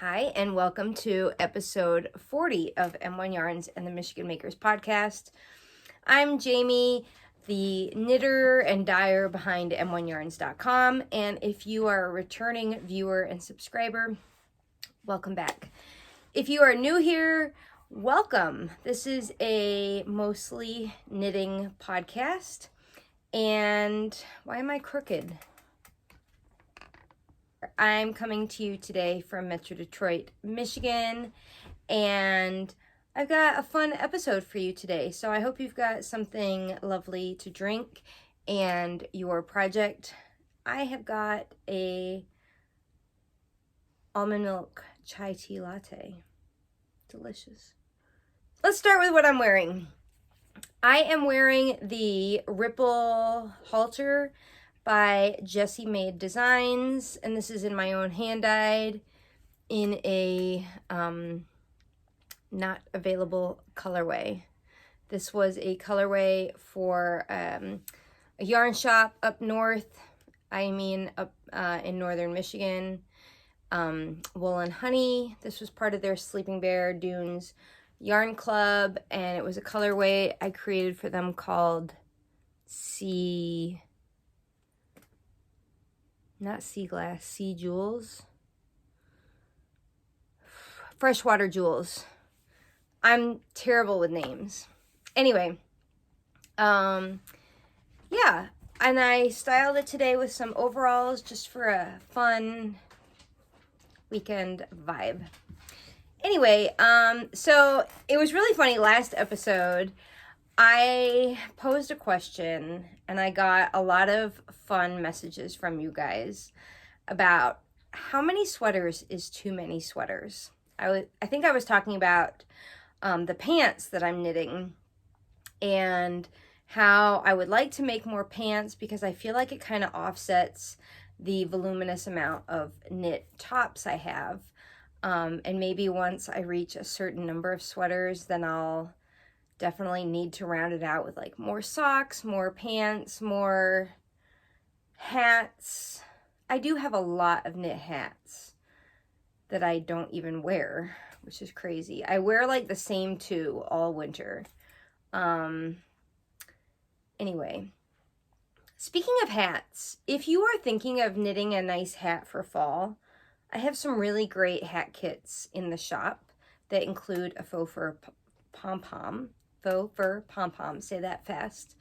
Hi, and welcome to episode 40 of M1 Yarns and the Michigan Makers podcast. I'm Jamie, the knitter and dyer behind m1yarns.com, and if you are a returning viewer and subscriber, welcome back. If you are new here, welcome. This is a mostly knitting podcast, and why am I crooked? I'm coming to you today from Metro Detroit, Michigan, and I've got a fun episode for you today. So I hope you've got something lovely to drink and your project. I have got a almond milk chai tea latte. Delicious. Let's start with what I'm wearing. I am wearing the Ripple Halter by Jessie Maed Designs, and this is in my own hand dyed in a not available colorway. This was a colorway for a yarn shop up north, up in northern Michigan, Wool and Honey. This was part of their Sleeping Bear Dunes yarn club, and it was a colorway I created for them called Sea Jewels. Freshwater Jewels. I'm terrible with names. Anyway, yeah, and I styled it today with some overalls just for a fun weekend vibe. Anyway, so it was really funny last episode. I posed a question and I got a lot of fun messages from you guys about how many sweaters is too many sweaters. I think I was talking about the pants that I'm knitting and how I would like to make more pants because I feel like it kind of offsets the voluminous amount of knit tops I have. And maybe once I reach a certain number of sweaters, then I'll definitely need to round it out with like more socks, more pants, more hats. I do have a lot of knit hats that I don't even wear, which is crazy. I wear like the same two all winter. Anyway, speaking of hats, if you are thinking of knitting a nice hat for fall, I have some really great hat kits in the shop that include a faux fur pom-pom, say that fast.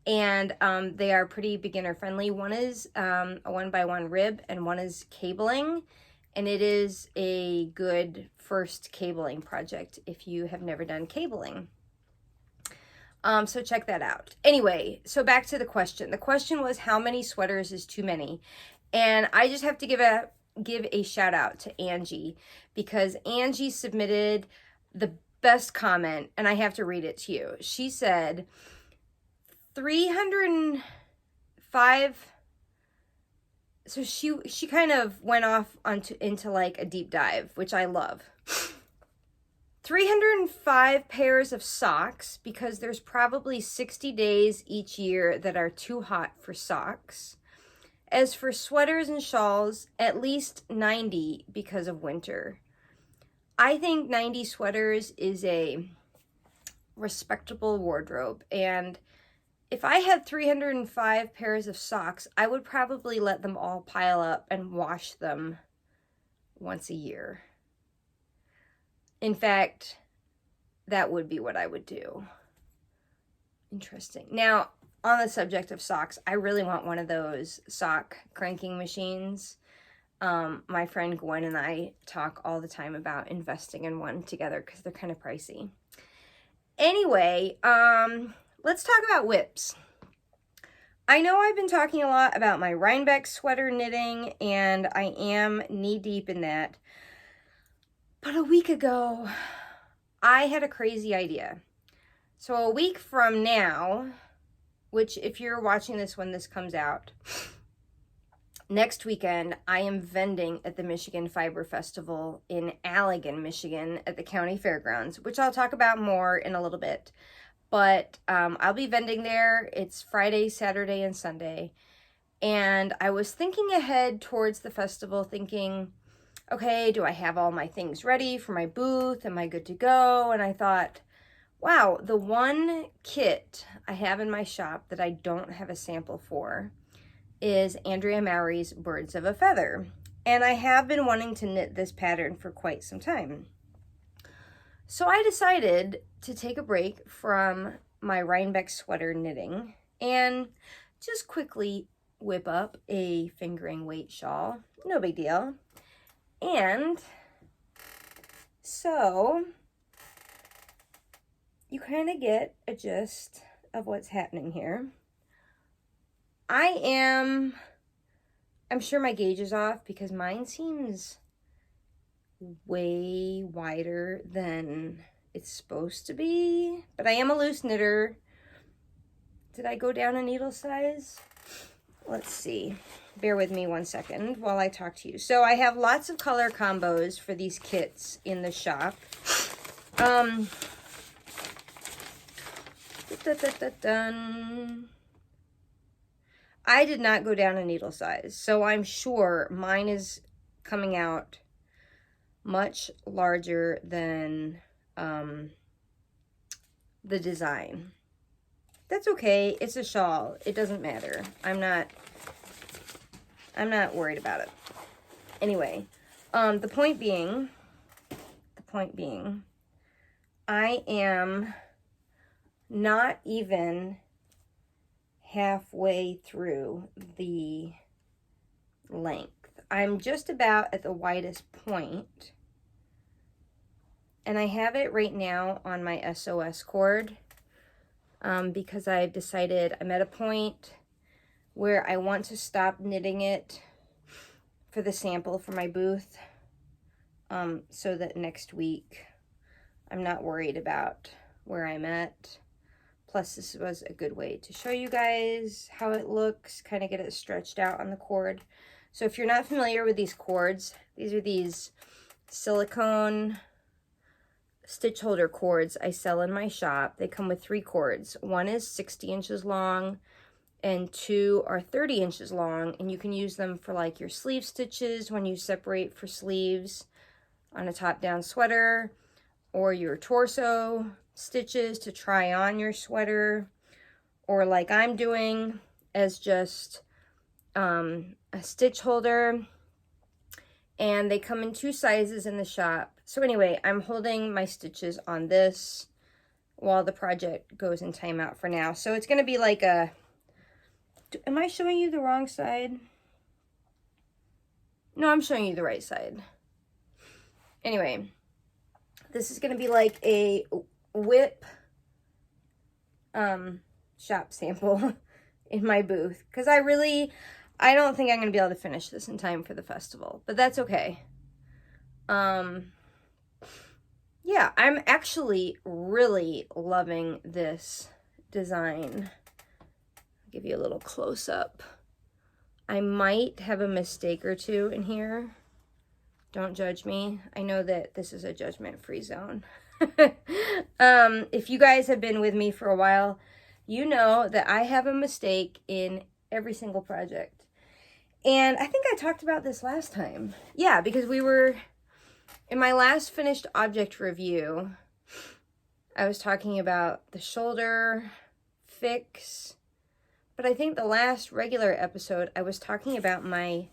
And they are pretty beginner friendly. One is a 1x1 rib and one is cabling. And it is a good first cabling project if you have never done cabling. So check that out. Anyway, so back to the question. The question was how many sweaters is too many? And I just have to give a shout out to Angie because Angie submitted the best comment, and I have to read it to you. She said 305. So she kind of went off into like a deep dive, which I love. 305 pairs of socks because there's probably 60 days each year that are too hot for socks. As for sweaters and shawls, at least 90 because of winter. I think 90 sweaters is a respectable wardrobe, and if I had 305 pairs of socks, I would probably let them all pile up and wash them once a year. In fact, that would be what I would do. Interesting. Now, on the subject of socks, I really want one of those sock cranking machines. My friend Gwen and I talk all the time about investing in one together because they're kind of pricey. Anyway, let's talk about whips. I know I've been talking a lot about my Rhinebeck sweater knitting, and I am knee-deep in that. But a week ago, I had a crazy idea. So a week from now, which if you're watching this when this comes out, next weekend, I am vending at the Michigan Fiber Festival in Allegan, Michigan at the county fairgrounds, which I'll talk about more in a little bit. But I'll be vending there. It's Friday, Saturday, and Sunday. And I was thinking ahead towards the festival, thinking, okay, do I have all my things ready for my booth? Am I good to go? And I thought, wow, the one kit I have in my shop that I don't have a sample for is Andrea Mowry's Birds of a Feather. And I have been wanting to knit this pattern for quite some time. So I decided to take a break from my Rhinebeck sweater knitting and just quickly whip up a fingering weight shawl. No big deal. And so you kind of get a gist of what's happening here. I'm sure my gauge is off because mine seems way wider than it's supposed to be, but I am a loose knitter. Did I go down a needle size? Let's see. Bear with me one second while I talk to you. So I have lots of color combos for these kits in the shop. I did not go down a needle size, so I'm sure mine is coming out much larger than the design. That's okay. It's a shawl. It doesn't matter. I'm not worried about it. Anyway, the point being, I am not even halfway through the length. I'm just about at the widest point, and I have it right now on my SOS cord because I've decided I'm at a point where I want to stop knitting it for the sample for my booth, so that next week I'm not worried about where I'm at. Plus, this was a good way to show you guys how it looks, kind of get it stretched out on the cord. So if you're not familiar with these cords, these are these silicone stitch holder cords I sell in my shop. They come with 3 cords. One is 60 inches long and 2 are 30 inches long, and you can use them for like your sleeve stitches when you separate for sleeves on a top-down sweater, or your torso stitches to try on your sweater, or like I'm doing as just a stitch holder. And they come in 2 sizes in the shop. So anyway, I'm holding my stitches on this while the project goes in timeout for now. So it's going to be like a, am I showing you the wrong side? No, I'm showing you the right side. Anyway, this is going to be like a whip shop sample in my booth, because I don't think I'm going to be able to finish this in time for the festival, but that's okay. Yeah, I'm actually really loving this design. I'll give you a little close-up. I might have a mistake or 2 in here. Don't judge me. I know that this is a judgment-free zone. If you guys have been with me for a while, you know that I have a mistake in every single project. And I think I talked about this last time. Yeah, because we were, in my last finished object review, I was talking about the shoulder fix. But I think the last regular episode, I was talking about my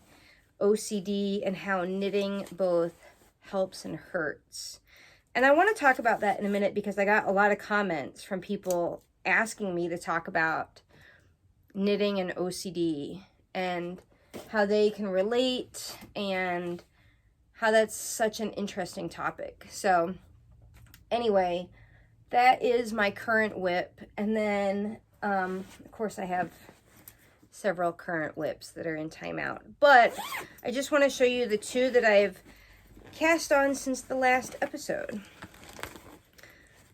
OCD and how knitting both helps and hurts. And I want to talk about that in a minute because I got a lot of comments from people asking me to talk about knitting and OCD and how they can relate and how that's such an interesting topic. So anyway, that is my current whip. And then, of course, I have several current whips that are in timeout. But I just want to show you the 2 that I've cast on since the last episode.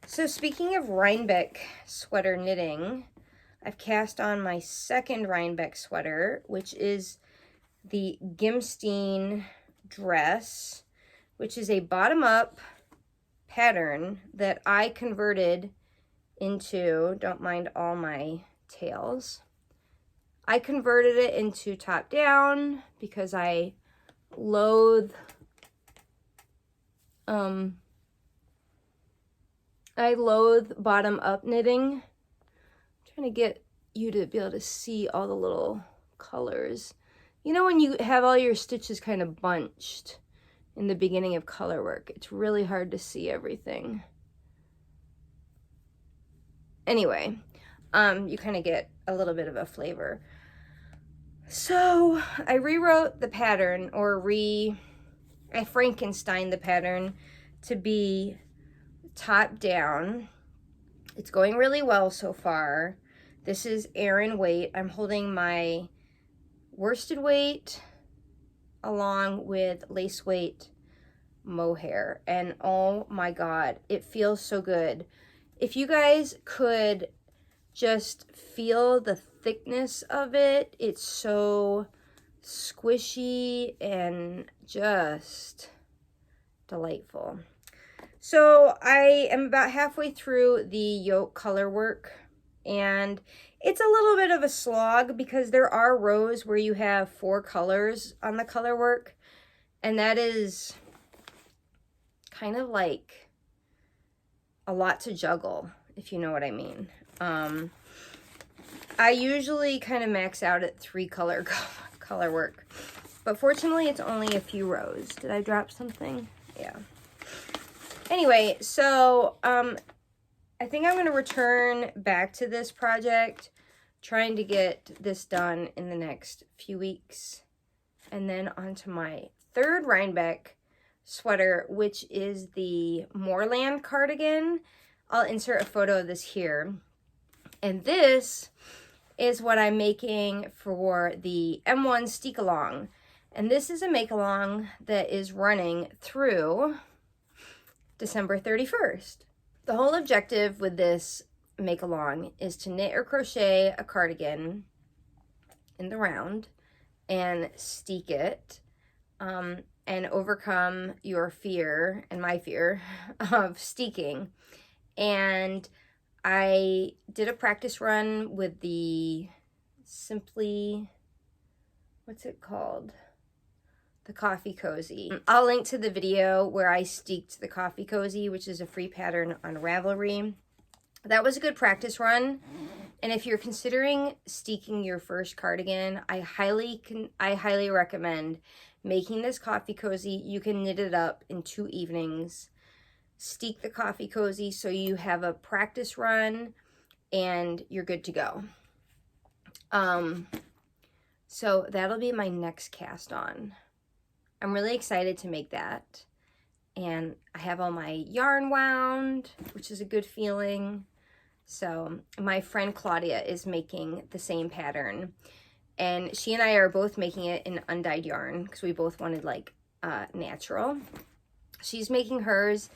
So speaking of Rhinebeck sweater knitting, I've cast on my second Rhinebeck sweater, which is the Gimmstein dress, which is a bottom-up pattern that I converted into, don't mind all my tails, I converted it into top-down because I loathe I loathe bottom up knitting. I'm trying to get you to be able to see all the little colors. You know when you have all your stitches kind of bunched in the beginning of color work, it's really hard to see everything. Anyway, you kind of get a little bit of a flavor. So I rewrote the pattern, or I Frankenstein the pattern to be top down. It's going really well so far. This is Aran weight. I'm holding my worsted weight along with lace weight mohair, and oh my god, it feels so good. If you guys could just feel the thickness of it, it's so squishy and just delightful. So I am about halfway through the yoke color work, and it's a little bit of a slog because there are rows where you have 4 colors on the color work, and that is kind of like a lot to juggle, if you know what I mean. I usually kind of max out at 3 color work, but fortunately it's only a few rows. Did I drop something? Yeah. Anyway, so I think I'm going to return back to this project, trying to get this done in the next few weeks, and then onto my third Rhinebeck sweater, which is the Moorland cardigan. I'll insert a photo of this here. And this is what I'm making for the M1 Steek Along. And this is a make along that is running through December 31st. The whole objective with this make along is to knit or crochet a cardigan in the round and steek it, and overcome your fear and my fear of steeking. And I did a practice run with the Simply, what's it called? The Coffee Cozy. I'll link to the video where I steeked the Coffee Cozy, which is a free pattern on Ravelry. That was a good practice run. And if you're considering steeking your first cardigan, I highly recommend making this Coffee Cozy. You can knit it up in 2 evenings. Steek the Coffee Cozy so you have a practice run and you're good to go. So that'll be my next cast on. I'm really excited to make that. And I have all my yarn wound, which is a good feeling. So my friend Claudia is making the same pattern. And she and I are both making it in undyed yarn because we both wanted like natural. She's making hers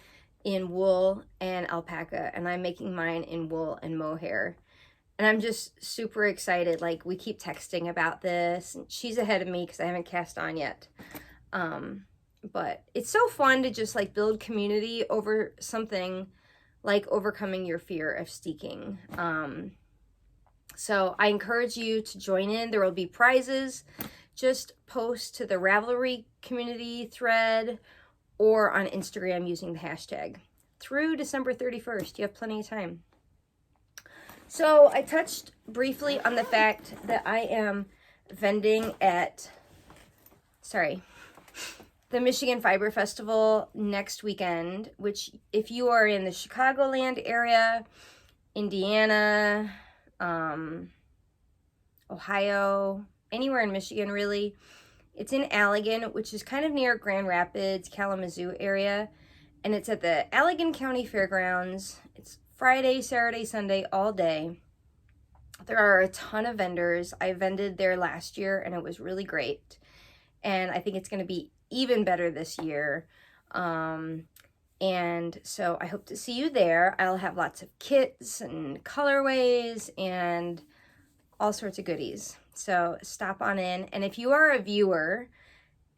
in wool and alpaca, and I'm making mine in wool and mohair. And I'm just super excited. Like, we keep texting about this. She's ahead of me because I haven't cast on yet. But it's so fun to just like build community over something like overcoming your fear of steeking. So I encourage you to join in. There will be prizes. Just post to the Ravelry community thread or on Instagram using the hashtag. Through December 31st, you have plenty of time. So I touched briefly on the fact that I am vending at, the Michigan Fiber Festival next weekend, which if you are in the Chicagoland area, Indiana, Ohio, anywhere in Michigan really, it's in Allegan, which is kind of near Grand Rapids, Kalamazoo area, and it's at the Allegan County Fairgrounds. It's Friday, Saturday, Sunday, all day. There are a ton of vendors. I vended there last year and it was really great. And I think it's going to be even better this year. And so I hope to see you there. I'll have lots of kits and colorways and all sorts of goodies. So stop on in. And if you are a viewer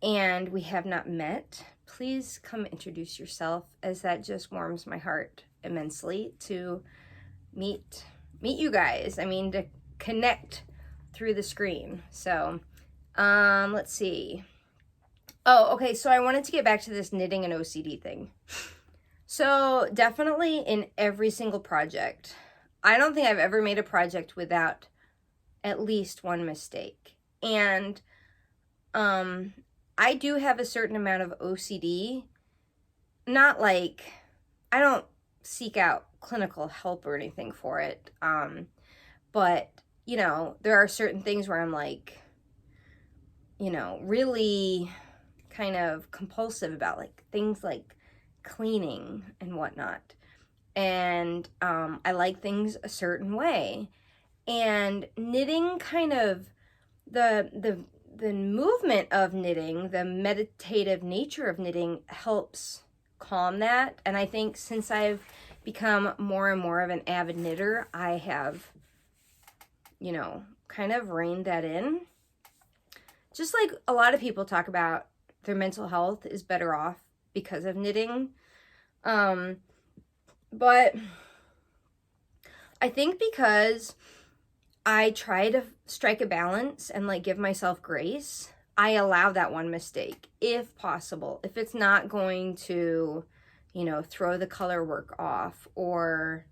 and we have not met, please come introduce yourself, as that just warms my heart immensely to meet you guys. I mean, to connect through the screen. So let's see. Oh, okay, so I wanted to get back to this knitting and OCD thing. So definitely in every single project, I don't think I've ever made a project without at least one mistake. And I do have a certain amount of OCD. Not like, I don't seek out clinical help or anything for it. But, you know, there are certain things where I'm like, you know, really kind of compulsive about, like, things like cleaning and whatnot. And I like things a certain way. And knitting kind of, the movement of knitting, the meditative nature of knitting helps calm that. And I think since I've become more and more of an avid knitter, I have, you know, kind of reined that in. Just like a lot of people talk about their mental health is better off because of knitting. But I think because I try to strike a balance and like give myself grace, I allow that one mistake if possible. If it's not going to, you know, throw the color work off or,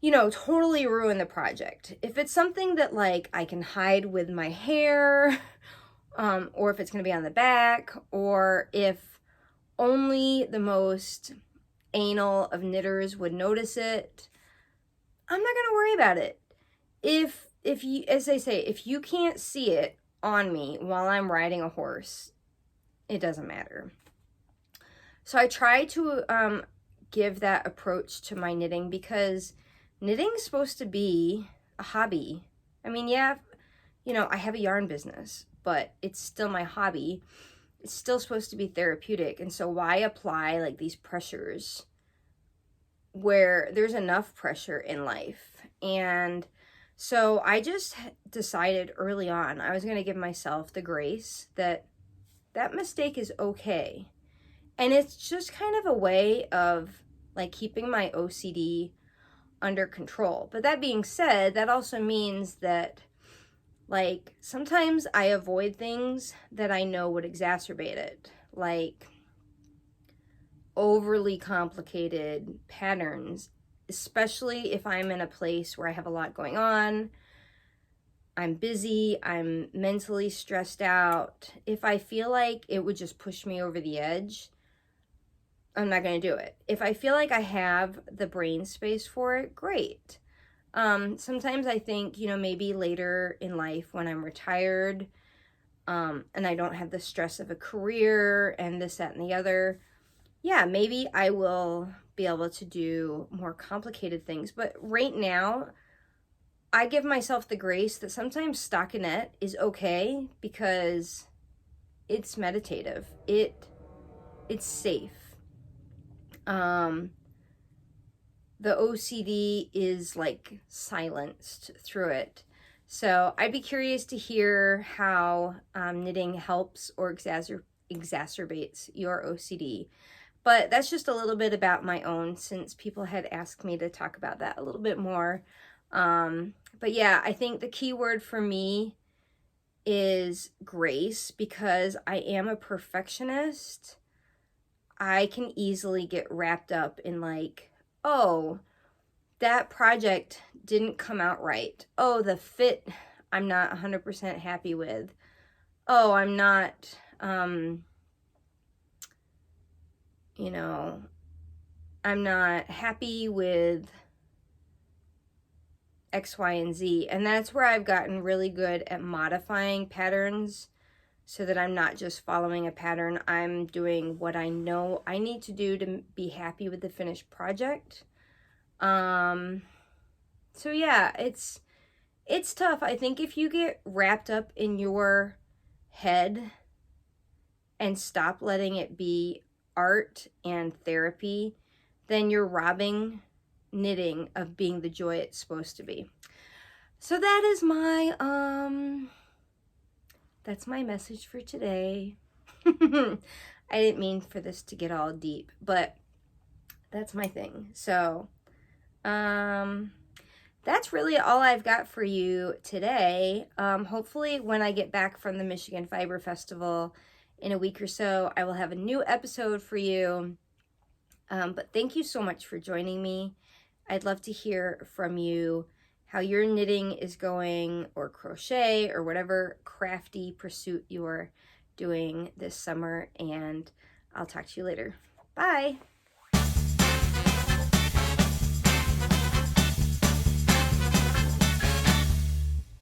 you know, totally ruin the project. If it's something that like I can hide with my hair, or if it's going to be on the back, or if only the most anal of knitters would notice it, I'm not going to worry about it. If you, as they say, if you can't see it on me while I'm riding a horse, it doesn't matter. So I try to give that approach to my knitting because knitting's supposed to be a hobby. I mean, yeah, you know, I have a yarn business, but it's still my hobby. It's still supposed to be therapeutic. And so why apply like these pressures where there's enough pressure in life? And so I just decided early on I was going to give myself the grace that that mistake is okay. And it's just kind of a way of like keeping my OCD under control. But that being said, that also means that like sometimes I avoid things that I know would exacerbate it, like overly complicated patterns, especially if I'm in a place where I have a lot going on, I'm busy, I'm mentally stressed out. If I feel like it would just push me over the edge, I'm not going to do it. If I feel like I have the brain space for it, great. Sometimes I think, you know, maybe later in life when I'm retired, and I don't have the stress of a career and this, that, and the other, yeah, maybe I will be able to do more complicated things. But right now, I give myself the grace that sometimes stockinette is okay because it's meditative. It's safe. The OCD is like silenced through it. So I'd be curious to hear how knitting helps or exacerbates your OCD. But that's just a little bit about my own, since people had asked me to talk about that a little bit more. But yeah, I think the key word for me is grace, because I am a perfectionist. I can easily get wrapped up in like, oh, that project didn't come out right. Oh, the fit I'm not 100% happy with. Oh, I'm not, you know, I'm not happy with X, Y, and Z. And that's where I've gotten really good at modifying patterns so that I'm not just following a pattern. I'm doing what I know I need to do to be happy with the finished project. So yeah, it's tough. I think if you get wrapped up in your head and stop letting it be art and therapy, then you're robbing knitting of being the joy it's supposed to be. So that is my that's my message for today. I didn't mean for this to get all deep, but that's my thing. So that's really all I've got for you today. Hopefully when I get back from the Michigan Fiber Festival in a week or so, I will have a new episode for you. But thank you so much for joining me. I'd love to hear from you how your knitting is going, or crochet, or whatever crafty pursuit you're doing this summer, and I'll talk to you later. Bye!